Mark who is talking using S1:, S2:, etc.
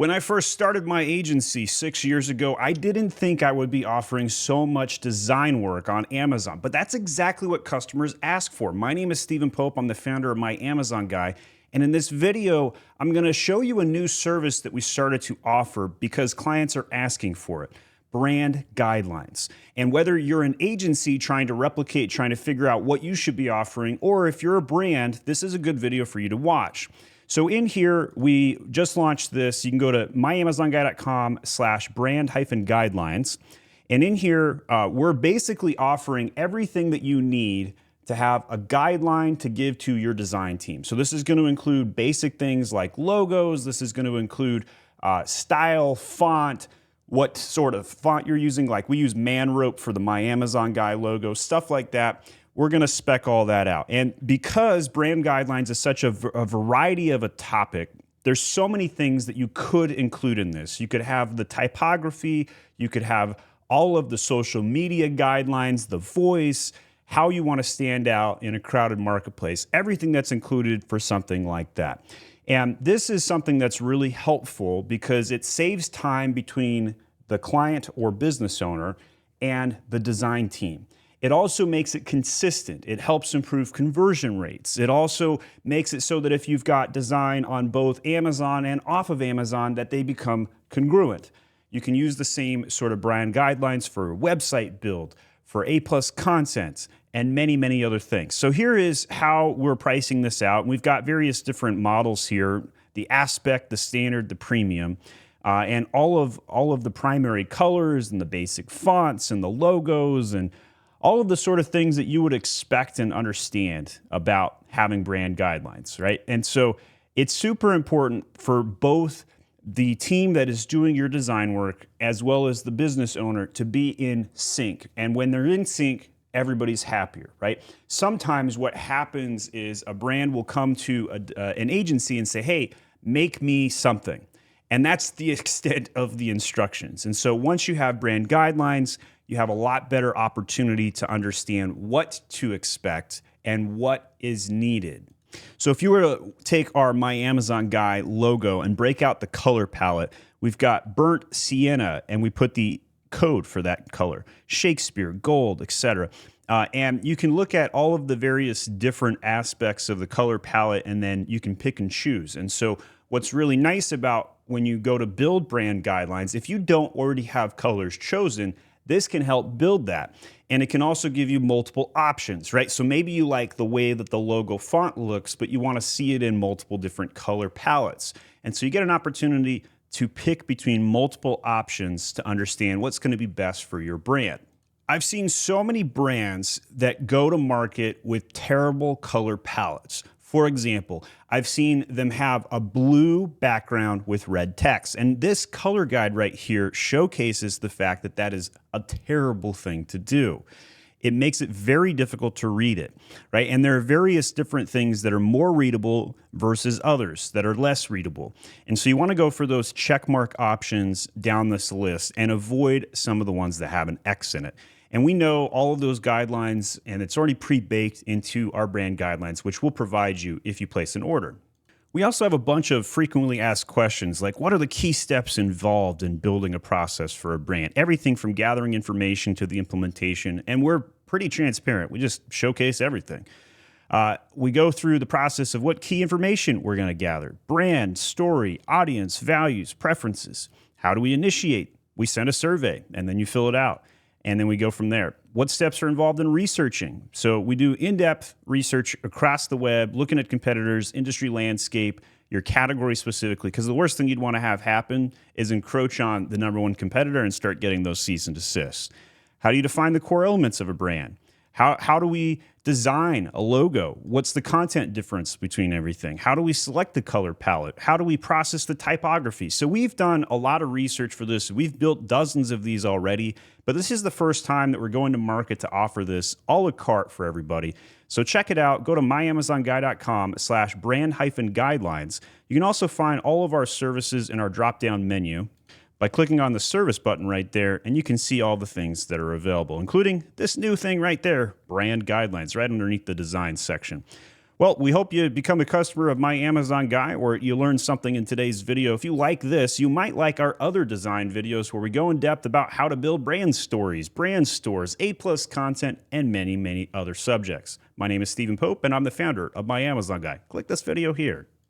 S1: When I first started my agency 6 years ago, I didn't think I would be offering so much design work on Amazon, but that's exactly what customers ask for. My name is Stephen Pope. I'm the founder of My Amazon Guy. And in this video, I'm going to show you a new service that we started to offer because clients are asking for it. Brand guidelines. And whether you're an agency trying to replicate, trying to figure out what you should be offering, or if you're a brand, this is a good video for you to watch. So in here, we just launched this. You can go to myamazonguy.com/brand-guidelines. And in here, we're basically offering everything that you need to have a guideline to give to your design team. So this is going to include basic things like logos. This is going to include style, font, what sort of font you're using. Like we use Man Rope for the My Amazon Guy logo, stuff like that. We're going to spec all that out. And because brand guidelines is such a variety of a topic, there's so many things that you could include in this. You could have the typography, you could have all of the social media guidelines, the voice, how you want to stand out in a crowded marketplace, everything that's included for something like that. And this is something that's really helpful because it saves time between the client or business owner and the design team. It also makes it consistent. It helps improve conversion rates. It also makes it so that if you've got design on both Amazon and off of Amazon, that they become congruent. You can use the same sort of brand guidelines for website build, for A+ content, and many, many other things. So here is how we're pricing this out. We've got various different models here, the Aspect, the Standard, the Premium, and all of the primary colors and the basic fonts and the logos and all of the sort of things that you would expect and understand about having brand guidelines, right? And so it's super important for both the team that is doing your design work as well as the business owner to be in sync. And when they're in sync, everybody's happier, right? Sometimes what happens is a brand will come to an agency and say, hey, make me something. And that's the extent of the instructions. And so once you have brand guidelines, you have a lot better opportunity to understand what to expect and what is needed. So if you were to take our My Amazon Guy logo and break out the color palette, we've got burnt sienna, and we put the code for that color, Shakespeare, gold, etc. And you can look at all of the various different aspects of the color palette, and then you can pick and choose. And so what's really nice about when you go to build brand guidelines, if you don't already have colors chosen, this can help build that. And it can also give you multiple options, right? So maybe you like the way that the logo font looks, but you want to see it in multiple different color palettes. And so you get an opportunity to pick between multiple options to understand what's going to be best for your brand. I've seen so many brands that go to market with terrible color palettes. For example, I've seen them have a blue background with red text. And this color guide right here showcases the fact that that is a terrible thing to do. It makes it very difficult to read it, right? And there are various different things that are more readable versus others that are less readable. And so you want to go for those check mark options down this list and avoid some of the ones that have an X in it. And we know all of those guidelines, and it's already pre-baked into our brand guidelines, which we'll provide you if you place an order. We also have a bunch of frequently asked questions, like what are the key steps involved in building a process for a brand? Everything from gathering information to the implementation, and we're pretty transparent. We just showcase everything. We go through the process of what key information we're going to gather: brand, story, audience, values, preferences. How do we initiate? We send a survey, and then you fill it out. And then we go from there. What steps are involved in researching? So we do in-depth research across the web, looking at competitors, industry landscape, your category specifically, because the worst thing you'd want to have happen is encroach on the number one competitor and start getting those cease and desists. How do you define the core elements of a brand? How do we design a logo? What's the content difference between everything? How do we select the color palette? How do we process the typography? So we've done a lot of research for this. We've built dozens of these already, but this is the first time that we're going to market to offer this a la carte for everybody. So check it out. Go to myamazonguy.com/brand-guidelines. You can also find all of our services in our drop-down menu by clicking on the service button right there, and you can see all the things that are available, including this new thing right there, brand guidelines, right underneath the design section. Well, we hope you become a customer of My Amazon Guy, or you learned something in today's video. If you like this, you might like our other design videos where we go in depth about how to build brand stories, brand stores, A+ content, and many, many other subjects. My name is Stephen Pope, and I'm the founder of My Amazon Guy. Click this video here.